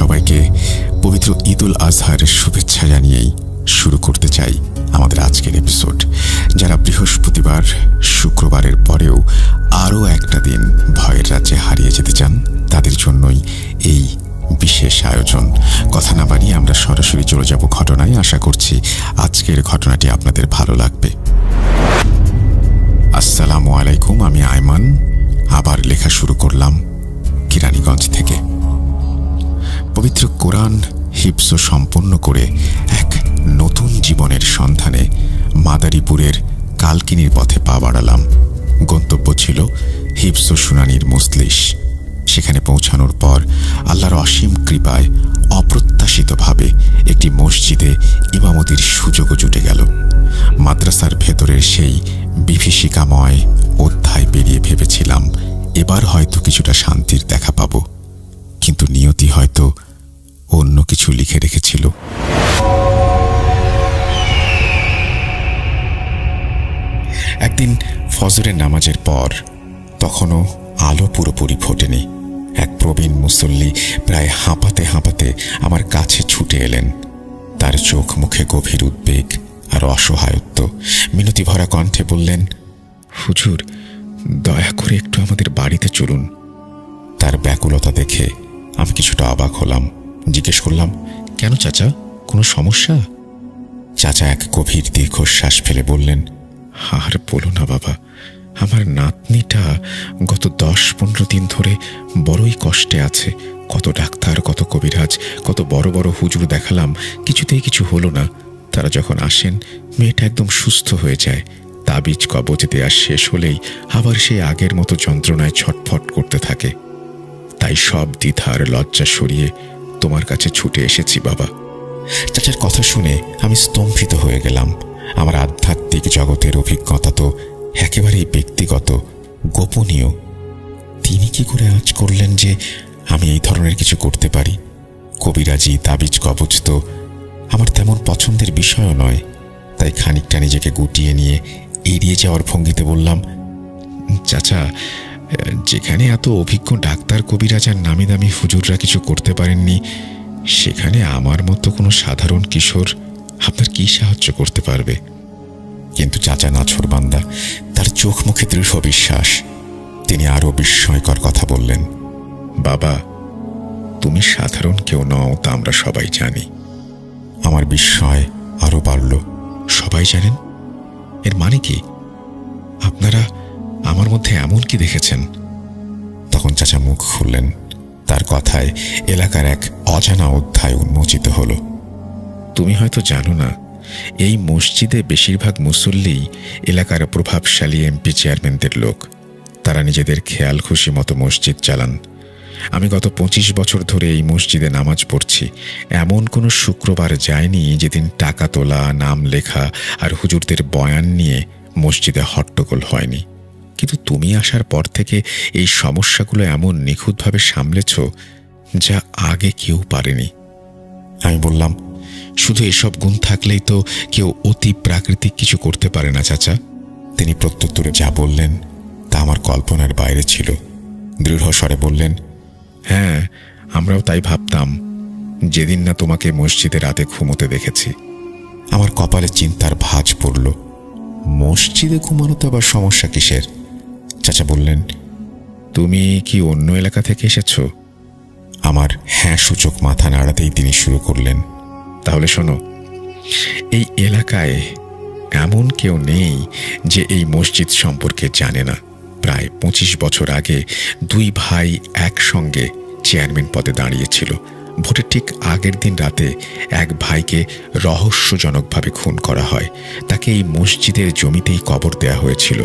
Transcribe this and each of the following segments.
সবাইকে পবিত্র ঈদুল আজহারের শুভেচ্ছা জানিয়েই শুরু করতে চাই আমাদের আজকের এপিসোড। যারা বৃহস্পতিবার শুক্রবারের পরেও আরও একটা দিন ভয়ের রাজ্যে হারিয়ে যেতে চান, তাদের জন্যই এই বিশেষ আয়োজন। কথা না বাড়িয়ে আমরা সরাসরি চলে যাব ঘটনায়। আশা করছি আজকের ঘটনাটি আপনাদের ভালো লাগবে। আসসালামু আলাইকুম, আমি আয়মান। আবার লেখা শুরু করলাম কেরানীগঞ্জ থেকে। পবিত্র কোরআন হিফজ সম্পন্ন করে এক নতুন জীবনের সন্ধানে মাদারীপুরের কালকিনির পথে পা বাড়ালাম। গন্তব্য ছিল হিফজ শুনানির মজলিস। সেখানে পৌঁছানোর পর আল্লাহর অসীম কৃপায় অপ্রত্যাশিতভাবে একটি মসজিদে ইমামতির সুযোগও জুটে গেল। মাদ্রাসার ভেতরের সেই বিভীষিকাময় অধ্যায় পেরিয়ে ভেবেছিলাম এবার হয়তো কিছুটা শান্তির দেখা পাব, কিন্তু নিয়তি হয়তো অন্য কিছু লিখে রেখেছিল। একদিন ফজরের নামাজের পর, তখনও আলো পুরোপুরি ফোটেনি, এক প্রবীণ মুসল্লি প্রায় হাঁপাতে হাঁপাতে আমার কাছে ছুটে এলেন। তার চোখ মুখে গভীর উদ্বেগ আর অসহায়ত্ব। মিনতি ভরা কণ্ঠে বললেন, হুজুর, দয়া করে একটু আমাদের বাড়িতে চলুন। তার ব্যাকুলতা দেখে আমি কিছুটা অবাক হলাম। জিজ্ঞেস করলাম, কেন চাচা, কোনো সমস্যা? চাচা এক গভীর দীর্ঘশ্বাস ফেলে বললেন, আর বলো না বাবা, আমার নাতনিটা গত 10-15 দিন ধরে বড়ই কষ্টে আছে। কত ডাক্তার, কত কবিরাজ, কত বড় বড় হুজুর দেখালাম, কিছুতেই কিছু হলো না। তারা যখন আসেন, মেয়েটা একদম সুস্থ হয়ে যায়। তাবিজ কবজ দেয়া শেষ হলেই আবার সেই আগের মতো যন্ত্রণায় ছটফট করতে থাকে। তাই সব দ্বিধা আর লজ্জা সরিয়ে তোমার কাছে ছুটে এসেছি বাবা। চাচার কথা শুনে আমি স্তম্ভিত হয়ে গেলাম। আমার আধ্যাত্মিক জগতের অভিজ্ঞতা তো একেবারেই ব্যক্তিগত, গোপনীয়। তিনি কি করে আঁচ করলেন যে আমি এই ধরনের কিছু করতে পারি? কবিরাজি, তাবিজ কবজ তো আমার তেমন পছন্দের বিষয়ও নয়। তাই খানিকটা নিজেকে গুটিয়ে নিয়ে এড়িয়ে যাওয়ার ভঙ্গিতে বললাম, চাচা, যেখানে এত অভিজ্ঞ ডাক্তার, কবিরাজ আর নামি দামি হুজুররা কিছু করতে পারেননি, সেখানে আমার মতো কোনো সাধারণ কিশোর আপনার কি সাহায্য করতে পারবে? কিন্তু চাচা নাছোড়বান্দা, তার চোখ মুখে দৃঢ় বিশ্বাস। তিনি আরও বিস্ময়কর কথা বললেন, বাবা, তুমি সাধারণ কেউ নও, তা আমরা সবাই জানি। আমার বিস্ময় আরও বাড়ল। সবাই জানেন? এর মানে কি? আপনারা আমার মধ্যে এমন কি দেখেছেন? তখন চাচা মুখ খুললেন। তার কথায় এলাকার এক অজানা অধ্যায় উন্মোচিত হল। তুমি হয়তো জানো না, এই মসজিদে বেশিরভাগ মুসল্লিই এলাকার প্রভাবশালী এমপি চেয়ারম্যানদের লোক। তারা নিজেদের খেয়াল খুশি মতো মসজিদ চালান। আমি গত 25 বছর ধরে এই মসজিদে নামাজ পড়ছি। এমন কোনো শুক্রবার যায়নি যেদিন টাকা তোলা, নাম লেখা আর হুজুরদের বয়ান নিয়ে মসজিদে হট্টগোল হয়নি। কিন্তু তুমি আসার পর থেকে এই সমস্যাগুলো এমন নিখুঁতভাবে সামলেছ যা আগে কেউ পারেনি। আমি বললাম, শুধু এসব গুণ থাকলেই তো কেউ অতি প্রাকৃতিক কিছু করতে পারে না চাচা। তিনি প্রত্যুত্তরে যা বললেন তা আমার কল্পনার বাইরে ছিল। দৃঢ় স্বরে বললেন, হ্যাঁ, আমরাও তাই ভাবতাম যেদিন না তোমাকে মসজিদে রাতে ঘুমোতে দেখেছি। আমার কপালে চিন্তার ভাঁজ পড়ল। মসজিদে ঘুমানোতে আবার সমস্যা কিসের? চাচা বললেন, তুমি কি অন্য এলাকা থেকে এসেছ? আমার হ্যাঁ সূচক মাথা নাড়াতেই তিনি শুরু করলেন, তাহলে শোনো, এই এলাকায় এমন কেউ নেই যে এই মসজিদ সম্পর্কে জানে না। প্রায় 25 বছর আগে 2 ভাই একসঙ্গে চেয়ারম্যান পদে দাঁড়িয়েছিল। ভোটের ঠিক আগের দিন রাতে এক ভাইকে রহস্যজনকভাবে খুন করা হয়। তাকে এই মসজিদের জমিতেই কবর দেয়া হয়েছিল।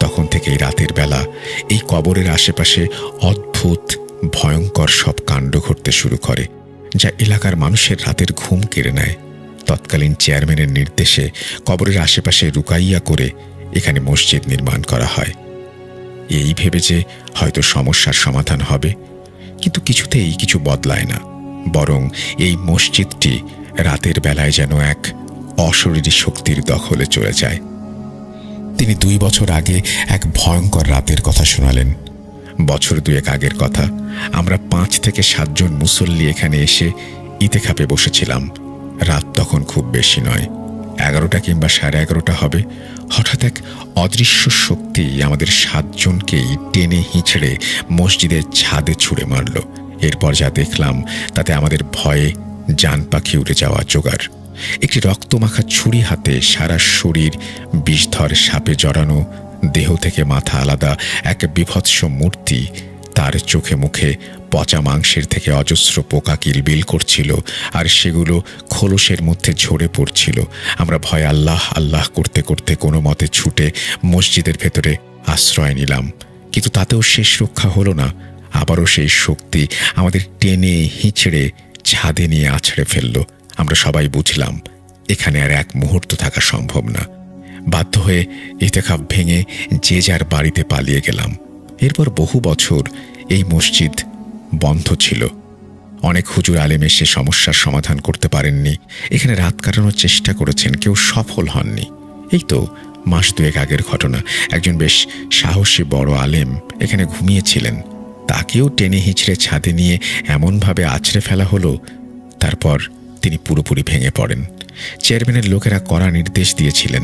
তখন থেকেই রাতের বেলা এই কবরের আশেপাশে অদ্ভুত ভয়ঙ্কর সব কাণ্ড ঘটতে শুরু করে, যা এলাকার মানুষের রাতের ঘুম কেড়ে নেয়। তৎকালীন চেয়ারম্যানের নির্দেশে কবরের আশেপাশে রুকাইয়া করে এখানে মসজিদ নির্মাণ করা হয়, এই ভেবে যে হয়তো সমস্যার সমাধান হবে। কিন্তু কিছুতেই কিছু বদলায় না, বরং এই মসজিদটি রাতের বেলায় যেন এক অশরীরী শক্তির দখলে চলে যায়। তিনি 2 বছর আগে এক ভয়ঙ্কর রাতের কথা শোনালেন। বছর দুয়েক আগের কথা। আমরা 5 থেকে 7 জন মুসল্লি এখানে এসে ইতেকাফে বসেছিলাম। রাত তখন খুব বেশি নয়, 11টা কিংবা 11:30 হবে। হঠাৎ এক অদৃশ্য শক্তি আমাদের 7 জনকেই টেনে হিঁচড়ে মসজিদের ছাদে ছুঁড়ে মারল। এরপর যা দেখলাম তাতে আমাদের ভয়ে জান পাখি উড়ে যাওয়া জোগাড়। একটি রক্তমাখা ছুরি হাতে, সারা শরীর বিষধর সাপে জড়ানো, দেহ থেকে মাথা আলাদা এক বিভৎস মূর্তি। তার চোখে মুখে পচা মাংসের থেকে অজস্র পোকা কিলবিল করছিল, আর সেগুলো খোলসের মধ্যে ঝরে পড়ছিল। আমরা ভয়ে আল্লাহ আল্লাহ করতে করতে কোনো মতে ছুটে মসজিদের ভেতরে আশ্রয় নিলাম, কিন্তু তাতেও শেষ রক্ষা হলো না। আবারও সেই শক্তি আমাদের টেনে হিঁচড়ে ছাদে নিয়ে আছড়ে ফেলল। আমরা সবাই বুঝলাম এখানে আর এক মুহূর্ত থাকা সম্ভব না। বাধ্য হয়ে ইতেকাফ ভেঙে যে যার বাড়িতে পালিয়ে গেলাম। এরপর বহু বছর এই মসজিদ বন্ধ ছিল। অনেক হুজুর আলেম এসে সমস্যার সমাধান করতে পারেননি, এখানে রাত কাটানোর চেষ্টা করেছেন, কেউ সফল হননি। এই তো মাস দুয়েক আগের ঘটনা। একজন বেশ সাহসী বড় আলেম এখানে ঘুমিয়েছিলেন, তাকেও টেনে হিঁচড়ে ছাদে নিয়ে এমনভাবে আছড়ে ফেলা হলো, তারপর তিনি পুরোপুরি ভেঙে পড়েন। চেয়ারম্যানের লোকেরা কড়া নির্দেশ দিয়েছিলেন,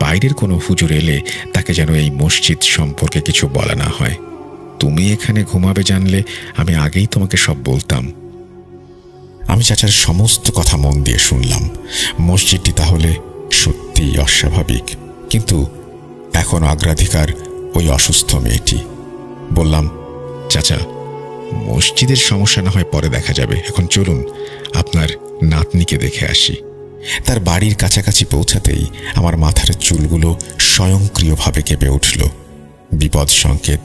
বাইরের কোনো হুজুর এলে তাকে যেন এই মসজিদ সম্পর্কে কিছু বলা না হয়। তুমি এখানে ঘুমাবে জানলে আমি আগেই তোমাকে সব বলতাম। আমি চাচার সমস্ত কথা মন দিয়ে শুনলাম। মসজিদটি তাহলে সত্যিই অস্বাভাবিক, কিন্তু এখন অগ্রাধিকার ওই অসুস্থ মেয়েটি। বললাম, চাচা, মসজিদের সমস্যা না হয় পরে দেখা যাবে, এখন চলুন আপনার নাতনিকে দেখে আসি। তার বাড়ির কাছাকাছি পৌঁছাতেই আমার মাথার চুলগুলো স্বয়ংক্রিয়ভাবে কেঁপে উঠল। বিপদ সংকেত।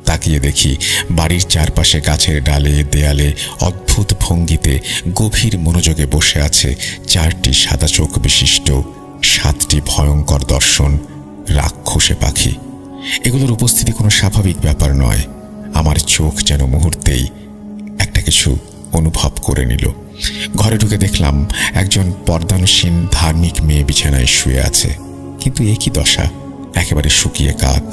তাকিয়ে দেখি বাড়ির চারপাশে গাছের ডালে দেয়ালে অদ্ভুত ভঙ্গিতে গভীর মনোযোগে বসে আছে 4টি সাদা চোখ বিশিষ্ট 7টি ভয়ঙ্কর দর্শন রাক্ষসে পাখি। এগুলোর উপস্থিতি কোনো স্বাভাবিক ব্যাপার নয়। আমার চোখ যেন মুহূর্তেই একটা কিছু অনুভব করে নিল। ঘরে ঢুকে দেখলাম একজন পর্দানসীন ধার্মিক মেয়ে বিছানায় শুয়ে আছে, কিন্তু একই দশা, একেবারে শুকিয়ে কাঠ,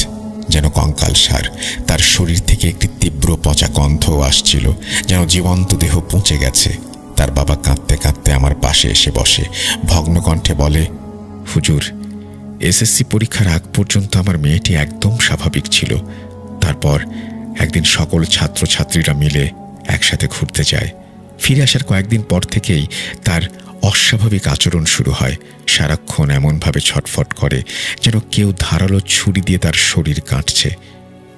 যেন কঙ্কালসার। তার শরীর থেকে একটি তীব্র পচা গন্ধ আসছিল, যেন জীবন্ত দেহ পচে গেছে। তার বাবা কাঁদতে কাঁদতে আমার পাশে এসে বসে, ভগ্ন কণ্ঠে বলে, হুজুর, এসএসসি পরীক্ষার আগ পর্যন্ত আমার মেয়েটি একদম স্বাভাবিক ছিল। তারপর একদিন সকল ছাত্রছাত্রীরা মিলে একসাথে ঘুরতে যায়। ফিরে আসার কয়েকদিন পর থেকেই তার অস্বাভাবিক আচরণ শুরু হয়। সারাক্ষণ এমনভাবে ছটফট করে যেন কেউ ধারালো ছুরি দিয়ে তার শরীর কাটছে।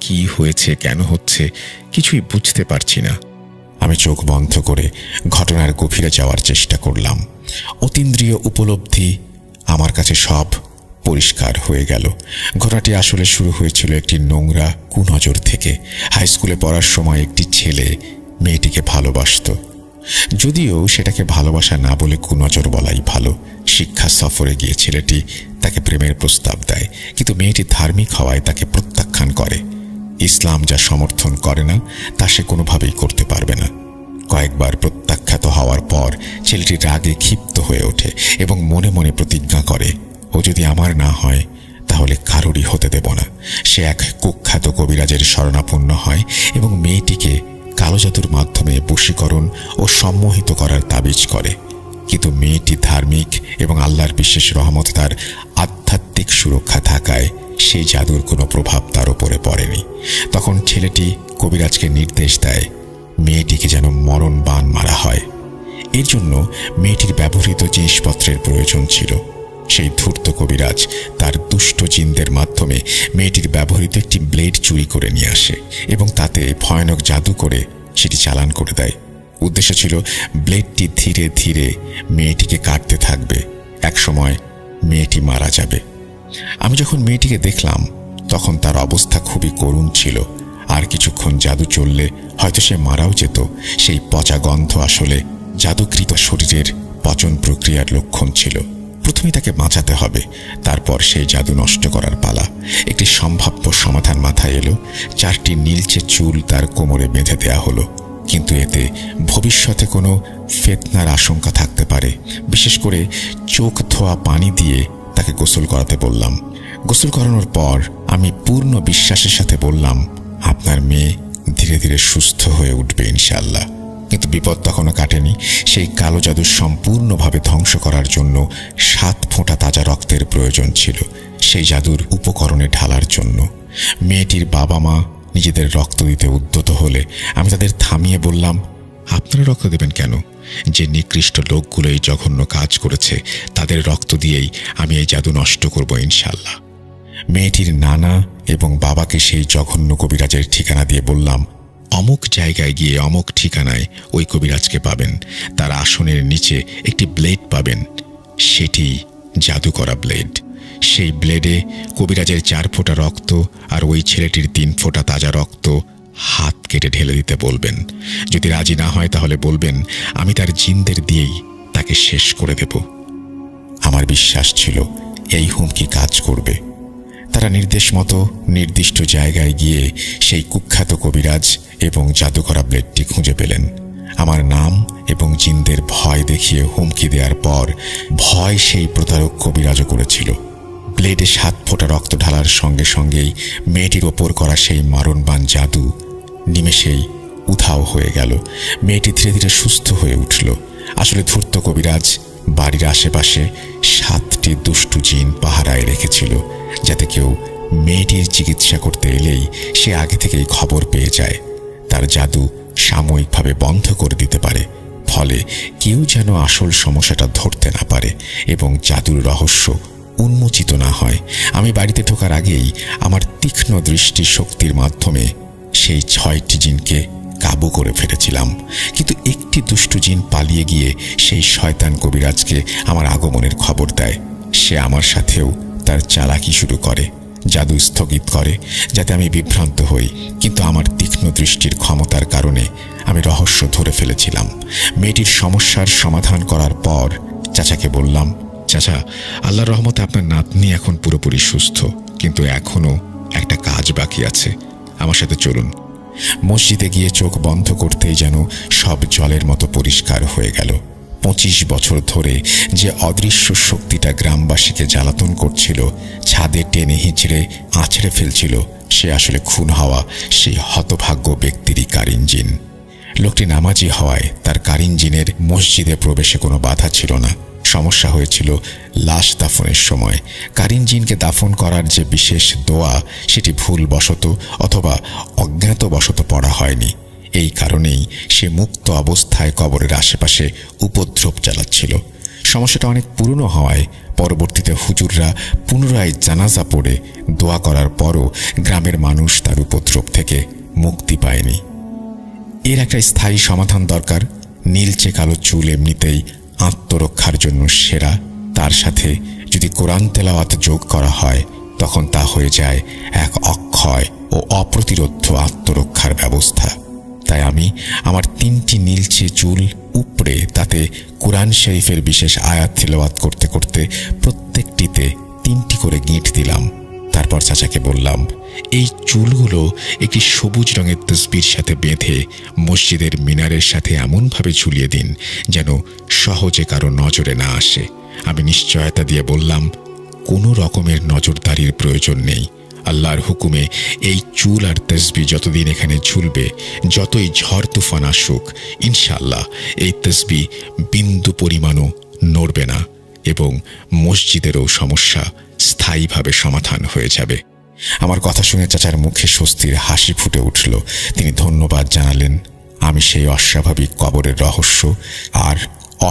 কি হয়েছে, কেন হচ্ছে, কিছুই বুঝতে পারছি না। আমি চোখ বন্ধ করে ঘটনার গভীরে যাওয়ার চেষ্টা করলাম। অতীন্দ্রিয় উপলব্ধি আমার কাছে সব পরিষ্কার হয়ে গেল। ঘটনাটি আসলে শুরু হয়েছিল একটি নোংরা কুনজর থেকে। হাই স্কুলে পড়ার সময় একটি ছেলে মেয়েটিকে ভালোবাসত, যদিও সেটাকে ভালোবাসা না বলে কুনজর বলাই ভালো। শিক্ষা সফরে গিয়ে ছেলেটি তাকে প্রেমের প্রস্তাব দেয়, কিন্তু মেয়েটি ধার্মিক হওয়ায় তাকে প্রত্যাখ্যান করে। ইসলাম যা সমর্থন করে না তা সে কোনোভাবেই করতে পারবে না। কয়েকবার প্রত্যাখ্যাত হওয়ার পর ছেলেটি রাগে ক্ষিপ্ত হয়ে ওঠে এবং মনে মনে প্রতিজ্ঞা করে, ও যদি আমার না হয় তাহলে কারোরই হতে দেব না। সে এক কুখ্যাত কবিরাজের শরণাপন্ন হয় এবং মেয়েটিকে কালো জাদুর মাধ্যমে বশীকরণ ও সম্মোহিত করার তাবিজ করে। কিন্তু মেয়েটি ধার্মিক এবং আল্লাহর বিশেষ রহমত তার আধ্যাত্মিক সুরক্ষা থাকায় সেই জাদুর কোনো প্রভাব তার উপরে পড়েনি। তখন ছেলেটি কবিরাজকে নির্দেশ দেয় মেয়েটিকে যেন মরণ বাণ মারা হয়। এর জন্য মেয়েটির ব্যবহৃত জিনিসপত্রের প্রয়োজন ছিল। সেই ধূর্ত কবিরাজ তার দুষ্ট জিনদের মাধ্যমে মেয়েটির ব্যবহৃত একটি ব্লেড চুরি করে নিয়ে আসে এবং তাতে ভয়ানক জাদু করে সেটি চালান করে দেয়। উদ্দেশ্য ছিল ব্লেডটি ধীরে ধীরে মেয়েটিকে কাটতে থাকবে, একসময় মেয়েটি মারা যাবে। আমি যখন মেয়েটিকে দেখলাম তখন তার অবস্থা খুবই করুণ ছিল। আর কিছুক্ষণ জাদু চললে হয়তো সে মারাও যেত। সেই পচা গন্ধ আসলে জাদুকৃত শরীরের পচন প্রক্রিয়ার লক্ষণ ছিল। প্রথমে তাকে বাঁচাতে হবে, তারপর সেই জাদু নষ্ট করার পালা। একটি সম্ভাব্য সমাধান মাথায় এলো। 4টি নীলচে চুল তার কোমরে বেঁধে দেয়া হলো, কিন্তু এতে ভবিষ্যতে কোনো ফিতনার আশঙ্কা থাকতে পারে। বিশেষ করে চোখ ধোয়া পানি দিয়ে তাকে গোসল করাতে বললাম। গোসল করানোর পর আমি পূর্ণ বিশ্বাসের সাথে বললাম, আপনার মেয়ে ধীরে ধীরে সুস্থ হয়ে উঠবে ইনশাআল্লাহ। কিন্তু বিপদ তখনও কাটেনি। সেই কালো জাদু সম্পূর্ণভাবে ধ্বংস করার জন্য 7 ফোঁটা তাজা রক্তের প্রয়োজন ছিল, সেই জাদুর উপকরণে ঢালার জন্য। মেয়েটির বাবা মা নিজেদের রক্ত দিতে উদ্যত হলে আমি তাদের থামিয়ে বললাম, আপনারা রক্ত দেবেন কেন? যে নিকৃষ্ট লোকগুলো এই জঘন্য কাজ করেছে তাদের রক্ত দিয়েই আমি এই জাদু নষ্ট করব ইনশাআল্লাহ। মেয়েটির নানা এবং বাবাকে সেই জঘন্য কবিরাজের ঠিকানা দিয়ে বললাম, অমুক জায়গায় গিয়ে অমুক ঠিকানায় ওই কবিরাজকে পাবেন। তার আসনের নিচে একটি ব্লেড পাবেন, সেটি জাদু করা ব্লেড। সেই ব্লেডে কবিরাজের 4 ফোঁটা রক্ত আর ওই ছেলেটির 3 ফোঁটা তাজা রক্ত হাত কেটে ঢেলে দিতে বলবেন। যদি রাজি না হয় তাহলে বলবেন আমি তার জিনদের দিয়েই তাকে শেষ করে দেব। আমার বিশ্বাস ছিল এই হুমকি কাজ করবে। তারা নির্দেশ মতো নির্দিষ্ট জায়গায় গিয়ে সেই কুখ্যাত কবিরাজ এবং জাদুকরা ব্লেডটি খুঁজে পেলেন। আমার নাম এবং জিনদের ভয় দেখিয়ে হুমকি দেওয়ার পর ভয় সেই প্রতারক কবিরাজও করেছিল। ব্লেডে 7 ফোঁটা রক্ত ঢালার সঙ্গে সঙ্গেই মেয়েটির ওপর করা সেই মরণবান জাদু নিমেষেই উধাও হয়ে গেল। মেয়েটি ধীরে ধীরে সুস্থ হয়ে উঠল। আসলে ধূর্ত কবিরাজ বাড়ির আশেপাশে 7টি দুষ্টু জিন পাহারায় রেখেছিল, যাতে কেউ মেয়েটির চিকিৎসা করতে এলেই সে আগে থেকেই খবর পেয়ে যায়, তার জাদু সাময়িকভাবে বন্ধ করে দিতে পারে, ফলে কেউ যেন আসল সমস্যাটা ধরতে না পারে এবং জাদুর রহস্য উন্মোচিত না হয়। আমি বাড়িতে ঢোকার আগেই আমার তীক্ষ্ণ দৃষ্টি শক্তির মাধ্যমে সেই 6টি জিনকে কাবু করে ফেলেছিলাম। কিন্তু একটি দুষ্টু জিন পালিয়ে গিয়ে সেই শয়তান কবিরাজকে আমার আগমনের খবর দেয়। সে আমার সাথেও তার চালাকি শুরু করে, জাদু স্থগিত করে যাতে আমি বিভ্রান্ত হই। কিন্তু আমার তীক্ষ্ণ দৃষ্টির ক্ষমতার কারণে আমি রহস্য ধরে ফেলেছিলাম। মেয়েটির সমস্যার সমাধান করার পর চাচাকে বললাম, চাচা, আল্লাহর রহমতে আপনার নাতনি এখন পুরোপুরি সুস্থ, কিন্তু এখনো একটা কাজ বাকি আছে, আমার সাথে চলুন। মসজিদে গিয়ে চোখ বন্ধ করতেই যেন সব জলের মতো পরিষ্কার হয়ে গেল। 25 বছর ধরে যে অদৃশ্য শক্তিটা গ্রামবাসীকে জ্বালাতন করছিল, ছাদে টেনে হিঁচড়ে আছড়ে ফেলছিল, সে আসলে খুন হওয়া সেই হতভাগ্য ব্যক্তিরই কারিন জিন। লোকটি নামাজি হওয়ায় তার কারিন জিনের মসজিদে প্রবেশে কোনো বাধা ছিল না। সমস্যা হয়েছিল লাশ দাফনের সময়। কারিন জিনকে দাফন করার যে বিশেষ দোয়া, সেটি ভুলবশত অথবা অজ্ঞাতবশত পড়া হয়নি। এই কারণেই সে মুক্ত অবস্থায় কবরের আশেপাশে উপদ্রব চালাচ্ছিল। সমস্যাটা অনেক পুরনো হওয়ায় পরবর্তীতে হুজুররা পুনরায় জানাজা পড়ে দোয়া করার পরও গ্রামের মানুষ তার উপদ্রব থেকে মুক্তি পায়নি। এর একটা স্থায়ী সমাধান দরকার। নীলচে কালো চুল এমনিতেই আত্মরক্ষার জন্য সেরা, তার সাথে যদি কোরআন তেলাওয়াত যোগ করা হয় তখন তা হয়ে যায় এক অক্ষয় ও অপ্রতিরোধ্য আত্মরক্ষার ব্যবস্থা। তাই আমি আমার 3টি নীলচে চুল উপড়ে তাতে কোরআন শরীফের বিশেষ আয়াত তেলাওয়াত করতে করতে প্রত্যেকটিতে 3টি করে গিঁট দিলাম। তারপর চাচাকে বললাম, এই চুলগুলো একটি সবুজ রঙের তসবির সাথে বেঁধে মসজিদের মিনারের সাথে এমনভাবে ঝুলিয়ে দিন যেন সহজে কারো নজরে না আসে। আমি নিশ্চয়তা দিয়ে বললাম, কোনো রকমের নজরদারির প্রয়োজন নেই। আল্লাহর হুকুমে এই চুল আর তসবি যতদিন এখানে ঝুলবে, যতই ঝড় তুফান আসুক, ইনশাআল্লাহ এই তসবি বিন্দু পরিমাণও নড়বে না এবং মসজিদেরও সমস্যা স্থায়ীভাবে সমাধান হয়ে যাবে। আমার কথা শুনে চাচার মুখে স্বস্তির হাসি ফুটে উঠল। তিনি ধন্যবাদ জানালেন। আমি সেই অস্বাভাবিক কবরের রহস্য আর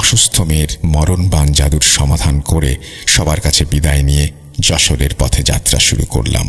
অসুস্থ মেয়ের মরণবান জাদুর সমাধান করে সবার কাছে বিদায় নিয়ে যশোরের পথে যাত্রা শুরু করলাম।